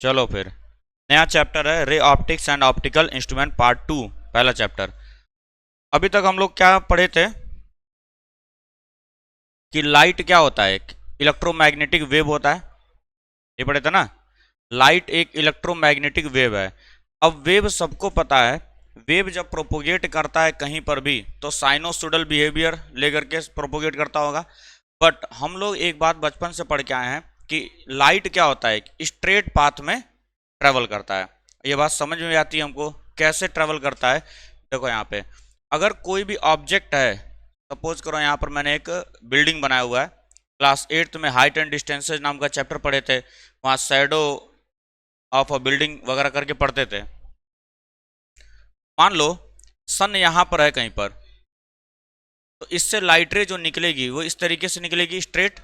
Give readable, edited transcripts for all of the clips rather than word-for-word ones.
चलो फिर नया चैप्टर है ray optics and optical instrument part 2। पहला चैप्टर। अभी तक हम लोग क्या पढ़े थे कि लाइट क्या होता है, एक इलेक्ट्रोमैग्नेटिक वेव होता है। ये पढ़े थे ना। लाइट एक इलेक्ट्रोमैग्नेटिक वेव है। अब वेव सबको पता है, वेव जब प्रोपोगेट करता है कहीं पर भी तो साइनोसोडल बिहेवियर लेकर के प्रोपोगेट करता होगा। बट हम लोग एक बात बचपन से पढ़ के आए हैं कि लाइट क्या होता है, स्ट्रेट पाथ में ट्रेवल करता है। ये बात समझ में आती है हमको, कैसे ट्रेवल करता है। देखो यहाँ पे अगर कोई भी ऑब्जेक्ट है, सपोज करो यहाँ पर मैंने एक बिल्डिंग बनाया हुआ है। क्लास 8th में हाइट एंड डिस्टेंसेज नाम का चैप्टर पढ़े थे, वहाँ शैडो ऑफ अ बिल्डिंग वगैरह करके पढ़ते थे। मान लो सन यहाँ पर है कहीं पर, तो इससे लाइट रे जो निकलेगी वो इस तरीके से निकलेगी स्ट्रेट,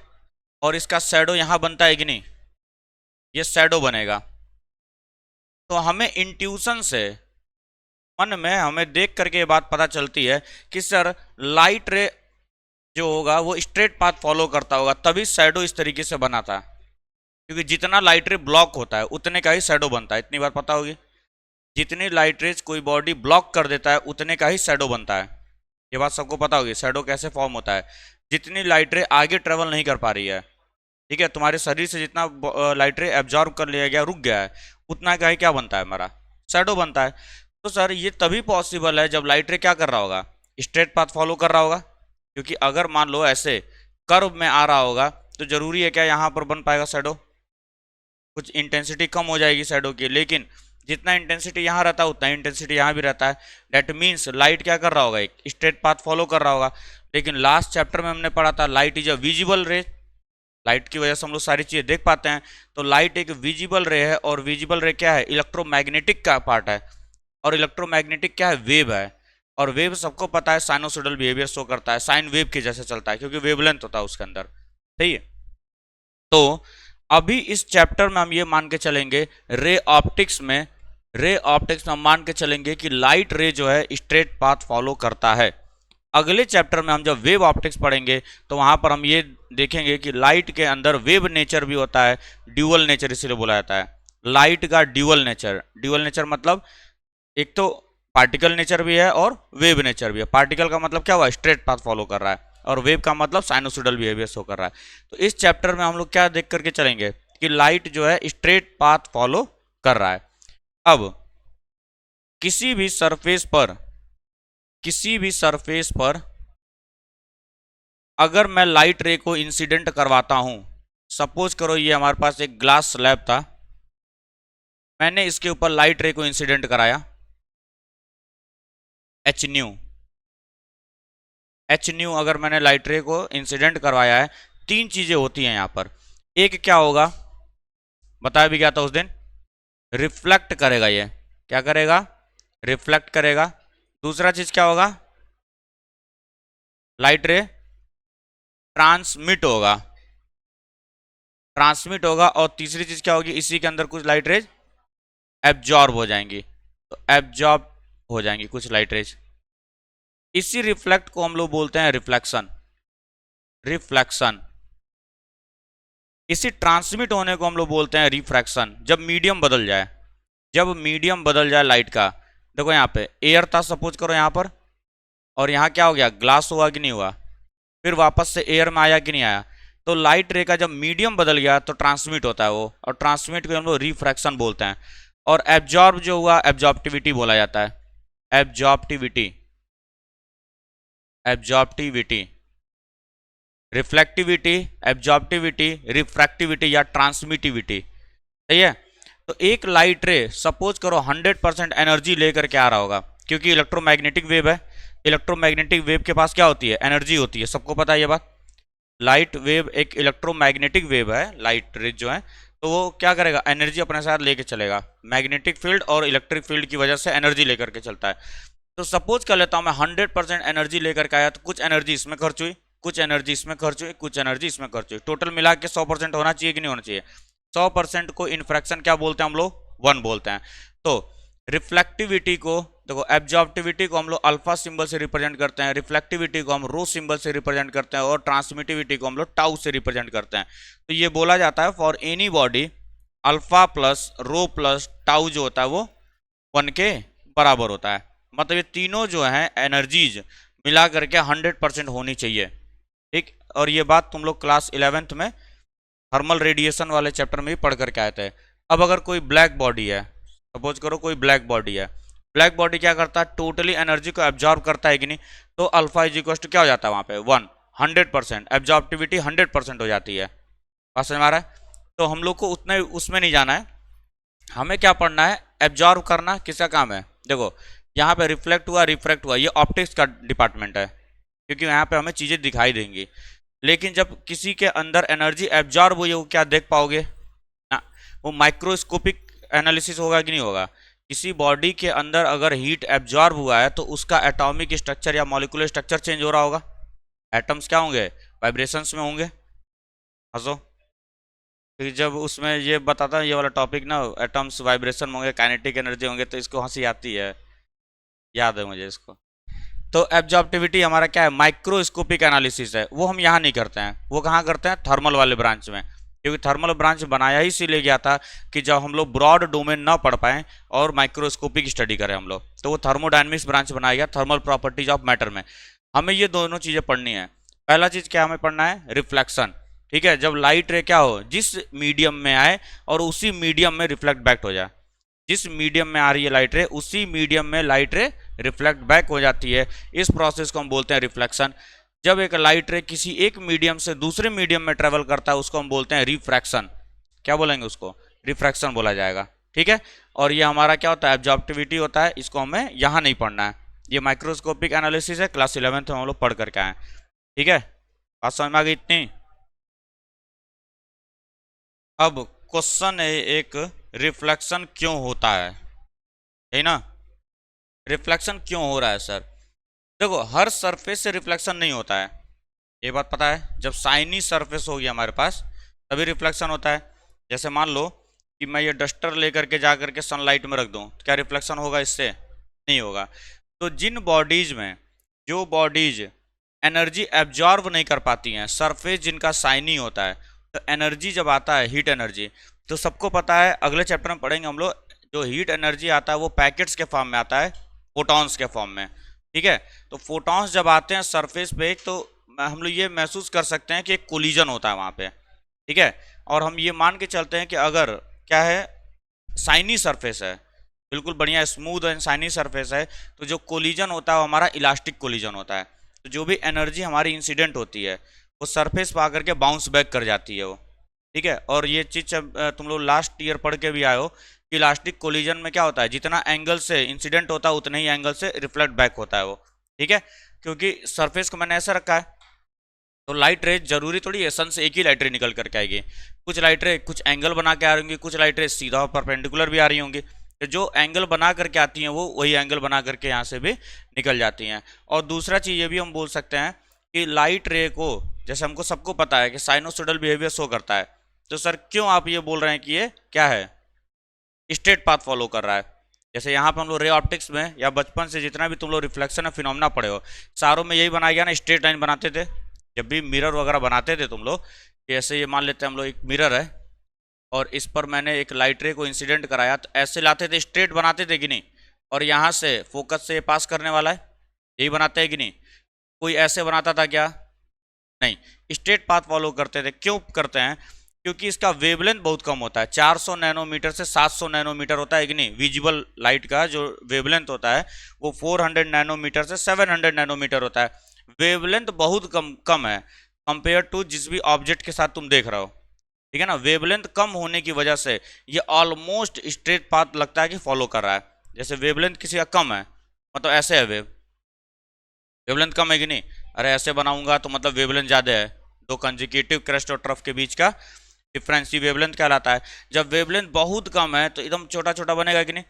और इसका शैडो यहाँ बनता है कि नहीं, ये शैडो बनेगा। तो हमें इंट्यूशन से, मन में हमें देख करके ये बात पता चलती है कि सर लाइट रे जो होगा वो स्ट्रेट पाथ फॉलो करता होगा, तभी शैडो इस तरीके से बना था। क्योंकि जितना लाइट रे ब्लॉक होता है उतने का ही शैडो बनता है, इतनी बार पता होगी। जितनी लाइट रेज कोई बॉडी ब्लॉक कर देता है उतने का ही शैडो बनता है। ये बात सबको पता होगी, शैडो कैसे फॉर्म होता है। जितनी लाइट रे आगे ट्रेवल नहीं कर पा रही है, ठीक है, तुम्हारे शरीर से जितना लाइट रे एब्जॉर्ब कर लिया गया, रुक गया है, उतना का ही क्या बनता है, हमारा शैडो बनता है। तो सर ये तभी पॉसिबल है जब लाइट रे क्या कर रहा होगा, स्ट्रेट पाथ फॉलो कर रहा होगा। क्योंकि अगर मान लो ऐसे कर्व में आ रहा होगा तो जरूरी है क्या यहाँ पर बन पाएगा शैडो, कुछ इंटेंसिटी कम हो जाएगी शैडो की। लेकिन जितना इंटेंसिटी यहाँ रहता है उतना इंटेंसिटी यहाँ भी रहता है। डेट मीन्स लाइट क्या कर रहा होगा, एक स्ट्रेट पाथ फॉलो कर रहा होगा। लेकिन लास्ट चैप्टर में हमने पढ़ा था लाइट इज अ विजिबल रे, लाइट की वजह से हम लोग सारी चीजें देख पाते हैं। तो लाइट एक विजिबल रे है, और विजिबल रे क्या है, इलेक्ट्रोमैग्नेटिक का पार्ट है। और इलेक्ट्रोमैग्नेटिक क्या है, वेव है। और वेव सबको पता है साइनोसोडल बिहेवियर शो करता है, साइन वेव के जैसे चलता है, क्योंकि वेवलेंथ होता है उसके अंदर। सही है। तो अभी इस चैप्टर में हम ये मान के चलेंगे, रे ऑप्टिक्स में हम मान के चलेंगे कि लाइट रे जो है स्ट्रेट पाथ फॉलो करता है। अगले चैप्टर में हम जब वेव ऑप्टिक्स पढ़ेंगे तो वहां पर हम ये देखेंगे कि लाइट के अंदर वेव नेचर भी होता है, ड्यूअल नेचर इसीलिए बोला जाता है। लाइट का ड्यूअल नेचर, ड्यूअल नेचर मतलब एक तो पार्टिकल नेचर भी है और वेव नेचर भी है। पार्टिकल का मतलब क्या हुआ, स्ट्रेट पाथ फॉलो कर रहा है, और वेव का मतलब साइनोसोडल बिहेवियर शो कर रहा है। तो इस चैप्टर में हम लोग क्या देख करके चलेंगे कि लाइट जो है स्ट्रेट पाथ फॉलो कर रहा है। अब किसी भी सरफेस पर, किसी भी सरफेस पर अगर मैं लाइट रे को इंसिडेंट करवाता हूं, सपोज करो ये हमारे पास एक ग्लास स्लैब था, मैंने इसके ऊपर लाइट रे को इंसिडेंट कराया, एच न्यू, एच न्यू अगर मैंने लाइट रे को इंसिडेंट करवाया है, तीन चीजें होती हैं यहां पर। एक क्या होगा, बताया भी गया था उस दिन, रिफ्लेक्ट करेगा, ये क्या करेगा, रिफ्लेक्ट करेगा। दूसरा चीज क्या होगा, लाइट रे ट्रांसमिट होगा, ट्रांसमिट होगा। और तीसरी चीज क्या होगी, इसी के अंदर कुछ लाइट रेज एब्जॉर्ब हो जाएंगी, तो एब्जॉर्ब हो जाएंगी कुछ लाइट रेज। इसी रिफ्लेक्ट को हम लोग बोलते हैं रिफ्लेक्शन, रिफ्लेक्शन। इसी ट्रांसमिट होने को हम लोग बोलते हैं रिफ्रैक्शन। जब मीडियम बदल जाए, जब मीडियम बदल जाए लाइट का, देखो यहाँ पे एयर था सपोज करो यहाँ पर, और यहाँ क्या हो गया, ग्लास हुआ कि नहीं हुआ, फिर वापस से एयर में आया कि नहीं आया। तो लाइट रे का जब मीडियम बदल गया तो ट्रांसमिट होता है वो, और ट्रांसमिट को हम लोग रिफ्रैक्शन बोलते हैं। और एब्जॉर्ब जो हुआ, एब्जॉर्प्टिविटी बोला जाता है, absorptivity, absorptivity, reflectivity, absorptivity, refractivity या ट्रांसमिटिविटी। सही है। तो एक लाइट रे सपोज करो 100% एनर्जी लेकर के आ रहा होगा, क्योंकि इलेक्ट्रोमैग्नेटिक वेव है। इलेक्ट्रोमैग्नेटिक वेव के पास क्या होती है, एनर्जी होती है, सबको पता है ये बात। लाइट वेव एक इलेक्ट्रोमैग्नेटिक वेव है, लाइट रे जो है, तो वो क्या करेगा, एनर्जी अपने साथ लेके चलेगा। मैग्नेटिक फील्ड और इलेक्ट्रिक फील्ड की वजह से एनर्जी लेकर के चलता है। तो सपोज कर लेता हूं मैं 100% एनर्जी लेकर के आया, तो कुछ एनर्जी इसमें खर्च हुई, कुछ एनर्जी इसमें खर्च हुई, कुछ एनर्जी इसमें खर्च हुई, टोटल मिला के 100% होना चाहिए कि नहीं होना चाहिए। 100% को इन फ्रैक्शन क्या बोलते हैं हम लोग, 1 बोलते हैं। तो रिफ्लेक्टिविटी को देखो, एब्जॉर्प्टिविटी को हम लोग अल्फा सिंबल से रिप्रेजेंट करते हैं, रिफ्लेक्टिविटी को हम रो सिंबल से रिप्रेजेंट करते हैं, और ट्रांसमिटिविटी को हम लोग टाउ से रिप्रेजेंट करते हैं। तो ये बोला जाता है for any body, alpha plus row plus tau जो होता है वो 1 के बराबर होता है। मतलब ये तीनों जो है एनर्जीज मिला करके 100% होनी चाहिए। ठीक, और ये बात तुम लोग क्लास 11th में थर्मल रेडिएशन वाले चैप्टर में भी पढ़ करके आए थे। अब अगर कोई ब्लैक बॉडी है, सपोज करो कोई ब्लैक बॉडी है, ब्लैक बॉडी क्या करता है, टोटली एनर्जी को एब्जॉर्ब करता है कि नहीं, तो अल्फा इज इक्वल टू क्या हो जाता है वहां पे 1, 100%, एब्जॉर्बिविटी 100% हो जाती है। बात समझ में आ रहा है? तो हम लोग को उतने उसमें नहीं जाना है, हमें क्या पढ़ना है, एब्जॉर्ब करना किसका काम है। देखो यहाँ पे रिफ्लेक्ट हुआ रिफ्रैक्ट हुआ, ये ऑप्टिक्स का डिपार्टमेंट है, क्योंकि यहाँ पे हमें चीजें दिखाई देंगी। लेकिन जब किसी के अंदर एनर्जी एब्जॉर्ब हुई है वो क्या देख पाओगे ना, वो माइक्रोस्कोपिक एनालिसिस होगा कि नहीं होगा। किसी बॉडी के अंदर अगर हीट एब्जॉर्ब हुआ है तो उसका एटॉमिक स्ट्रक्चर या मॉलिक्यूलर स्ट्रक्चर चेंज हो रहा होगा, एटम्स क्या होंगे, वाइब्रेशंस में होंगे। हंसो, फिर जब उसमें ये बताता है ये वाला टॉपिक ना, एटम्स वाइब्रेशन में होंगे, काइनेटिक एनर्जी होंगे, तो इसको हंसी आती है, याद है मुझे इसको। तो एब्जॉर्प्टिविटी हमारा क्या है, माइक्रोस्कोपिक एनालिसिस है, वो हम यहाँ नहीं करते हैं, वो कहाँ करते हैं, थर्मल वाले ब्रांच में। क्योंकि थर्मल ब्रांच बनाया ही इसीलिए गया था कि जब हम लोग ब्रॉड डोमेन ना पढ़ पाएं और माइक्रोस्कोपिक स्टडी करें हम लोग, तो वो थर्मोडायनेमिक्स ब्रांच बनाया गया थर्मल प्रॉपर्टीज ऑफ मैटर में। हमें ये दोनों चीज़ें पढ़नी है। पहला चीज़ क्या हमें पढ़ना है, रिफ्लेक्शन। ठीक है, जब लाइट रे क्या हो, जिस मीडियम में आए और उसी मीडियम में रिफ्लेक्ट बैक हो जाए, जिस मीडियम में आ रही है लाइट रे उसी मीडियम में लाइट रे रिफ्लेक्ट बैक हो जाती है, इस प्रोसेस को हम बोलते हैं रिफ्लेक्शन। जब एक लाइट रे किसी एक मीडियम से दूसरे मीडियम में ट्रेवल करता है उसको हम बोलते हैं रिफ्रैक्शन। क्या बोलेंगे उसको, रिफ्रैक्शन बोला जाएगा। ठीक है, और ये हमारा क्या होता है, एब्जॉर्प्टिविटी होता है, इसको हमें यहाँ नहीं पढ़ना है, ये माइक्रोस्कोपिक एनालिसिस है, क्लास 11th में हम लोग पढ़ करके आए। ठीक है, बात समझ में आ गई इतनी। अब क्वेश्चन है एक, रिफ्लेक्शन क्यों होता है, यही ना, रिफ्लेक्शन क्यों हो रहा है सर। देखो हर सरफेस से रिफ्लेक्शन नहीं होता है, ये बात पता है। जब शाइनी सरफेस होगी हमारे पास तभी रिफ्लेक्शन होता है। जैसे मान लो कि मैं ये डस्टर लेकर के जा करके सनलाइट में रख दूं, तो क्या रिफ्लेक्शन होगा, इससे नहीं होगा। तो जिन बॉडीज में, जो बॉडीज एनर्जी एब्जॉर्व नहीं कर पाती हैं, सरफेस जिनका शाइनी होता है, तो एनर्जी जब आता है हीट एनर्जी, तो सबको पता है, अगले चैप्टर में पढ़ेंगे हम लोग, जो हीट एनर्जी आता है वो पैकेट्स के फॉर्म में आता है, फोटॉन्स के फॉर्म में। ठीक है, तो फोटॉन्स जब आते हैं सरफेस पे तो हम लोग ये महसूस कर सकते हैं कि एक कोलिजन होता है वहाँ पे। ठीक है, और हम ये मान के चलते हैं कि अगर क्या है, शाइनी सरफेस है, बिल्कुल बढ़िया स्मूथ एंड शाइनी सरफेस है, तो जो कोलिजन होता है वो हमारा इलास्टिक कोलिजन होता है। तो जो भी एनर्जी हमारी इंसिडेंट होती है वो सरफेस पर आकर के बाउंस बैक कर जाती है वो। ठीक है, और ये चीज़ तुम लोग लास्ट ईयर पढ़ के भी आए हो कि इलास्टिक कोलिजन में क्या होता है, जितना एंगल से इंसिडेंट होता है उतने ही एंगल से रिफ्लेक्ट बैक होता है वो। ठीक है, क्योंकि सरफेस को मैंने ऐसा रखा है, तो लाइट रे जरूरी थोड़ी है सन से एक ही लाइट रे निकल करके आएगी, कुछ लाइट रे कुछ एंगल बना के आ रही होंगी, कुछ लाइट रे सीधा परपेंडिकुलर भी आ रही होंगी। तो जो एंगल बना करके आती हैं वो वही एंगल बना करके यहाँ से भी निकल जाती हैं। और दूसरा चीज़ ये भी हम बोल सकते हैं कि लाइट रे को, जैसे हमको सबको पता है कि साइनोसोडल बिहेवियर शो करता है, तो सर क्यों आप ये बोल रहे हैं कि ये क्या है, स्ट्रेट पाथ फॉलो कर रहा है। जैसे यहाँ पे हम लोग रे ऑप्टिक्स में या बचपन से जितना भी तुम लोग रिफ्लेक्शन और फिनोमेना पढ़े हो, सारों में यही बनाया गया ना, स्ट्रेट लाइन बनाते थे। जब भी मिरर वगैरह बनाते थे तुम लोग, जैसे ये मान लेते हैं हम लोग एक मिरर है और इस पर मैंने एक लाइट रे को इंसिडेंट कराया, तो ऐसे लाते थे, स्ट्रेट बनाते थे कि नहीं, और यहाँ से फोकस से पास करने वाला है, यही बनाते हैं कि नहीं। कोई ऐसे बनाता था क्या, नहीं, स्ट्रेट पाथ फॉलो करते थे। क्यों करते हैं, क्योंकि इसका वेवलेंथ बहुत कम होता है, 400 नैनोमीटर से 700 नैनोमीटर होता है कि नहीं। विजिबल लाइट का जो वेवलेंथ होता है वो 400 नैनोमीटर से 700 नैनोमीटर होता है। वेवलेंथ बहुत कम है कंपेयर टू जिस भी ऑब्जेक्ट के साथ तुम देख रहे हो। ठीक है ना, वेवलेंथ कम होने की वजह से ये ऑलमोस्ट स्ट्रेट पाथ लगता है कि फॉलो कर रहा है। जैसे वेवलेंथ किसी का कम है, मतलब ऐसे है वेवलेंथ कम है कि नहीं, अरे ऐसे बनाऊंगा तो मतलब वेवलेंथ ज़्यादा है, दो कंजिक्यूटिव क्रेस्ट और ट्रफ के बीच का डिफरेंस ही वेवलेंथ कहलाता है। जब वेवलेंथ बहुत कम है तो एकदम छोटा छोटा बनेगा कि नहीं।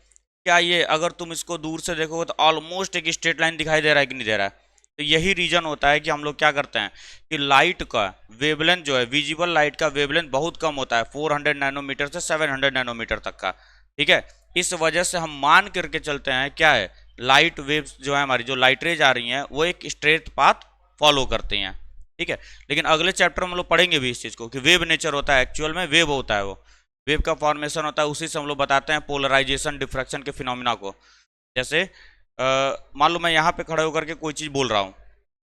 क्या ये अगर तुम इसको दूर से देखोगे तो ऑलमोस्ट एक स्ट्रेट लाइन दिखाई दे रहा है कि नहीं दे रहा है। तो यही रीजन होता है कि हम लोग क्या करते हैं कि लाइट का वेवलेंथ जो है, विजिबल लाइट का वेवलेंथ बहुत कम होता है, 400 नैनोमीटर से 700 नैनोमीटर तक का। ठीक है, इस वजह से हम मान करके चलते हैं क्या है, लाइट वेव्स जो है हमारी, जो लाइट रेज आ रही हैं वो एक स्ट्रेट पाथ फॉलो करती हैं। ठीक है, लेकिन अगले चैप्टर में हम लोग पढ़ेंगे भी इस चीज़ को कि वेव नेचर होता है, एक्चुअल में वेव होता है वो, वेव का फॉर्मेशन होता है, उसी से हम लोग बताते हैं पोलराइजेशन डिफ्रैक्शन के फिनोमिना को। जैसे मान लो मैं यहाँ पे खड़े होकर के कोई चीज़ बोल रहा हूँ,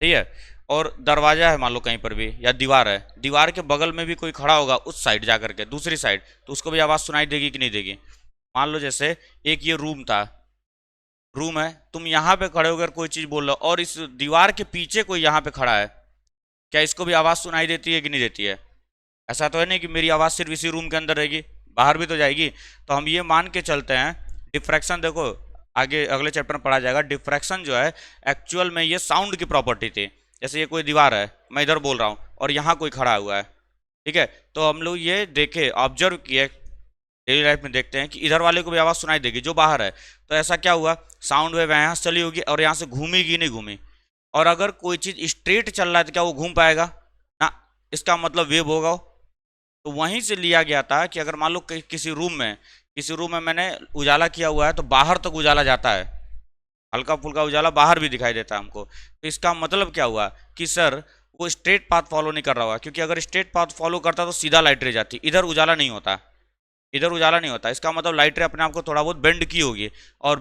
ठीक है, और दरवाजा है मान लो कहीं पर भी, या दीवार है, दीवार के बगल में भी कोई खड़ा होगा उस साइड जा करके, दूसरी साइड, तो उसको भी आवाज़ सुनाई देगी कि नहीं देगी। मान लो जैसे एक ये रूम था, रूम है, तुम यहाँ पे खड़े होकर कोई चीज़ बोल रहे हो और इस दीवार के पीछे कोई यहाँ पे खड़ा है, क्या इसको भी आवाज़ सुनाई देती है कि नहीं देती है? ऐसा तो है नहीं कि मेरी आवाज़ सिर्फ इसी रूम के अंदर रहेगी, बाहर भी तो जाएगी। तो हम ये मान के चलते हैं डिफ्रैक्शन, देखो आगे अगले चैप्टर में पढ़ा जाएगा, डिफ्रैक्शन जो है एक्चुअल में ये साउंड की प्रॉपर्टी थी। जैसे ये कोई दीवार है, मैं इधर बोल रहा हूँ और यहाँ कोई खड़ा हुआ है, ठीक है, तो हम लोग ये देखे, ऑब्जर्व किए, डेली लाइफ में देखते हैं कि इधर वाले को भी आवाज़ सुनाई देगी जो बाहर है। तो ऐसा क्या हुआ, साउंड वेव यहाँ से चली होगी और यहाँ से घूमेगी नहीं घूमी। और अगर कोई चीज़ स्ट्रेट चल रहा है तो क्या वो घूम पाएगा ना, इसका मतलब वेव होगा। तो वहीं से लिया गया था कि अगर मान लो किसी रूम में मैंने उजाला किया हुआ है तो बाहर तक उजाला जाता है, हल्का फुल्का उजाला बाहर भी दिखाई देता है हमको। तो इसका मतलब क्या हुआ कि सर वो स्ट्रेट पाथ फॉलो नहीं कर रहा हुआ, क्योंकि अगर स्ट्रेट पाथ फॉलो करता तो सीधा लाइट रे जाती, इधर उजाला नहीं होता, इधर उजाला नहीं होता। इसका मतलब लाइट रे अपने आप को थोड़ा बहुत बेंड की होगी, और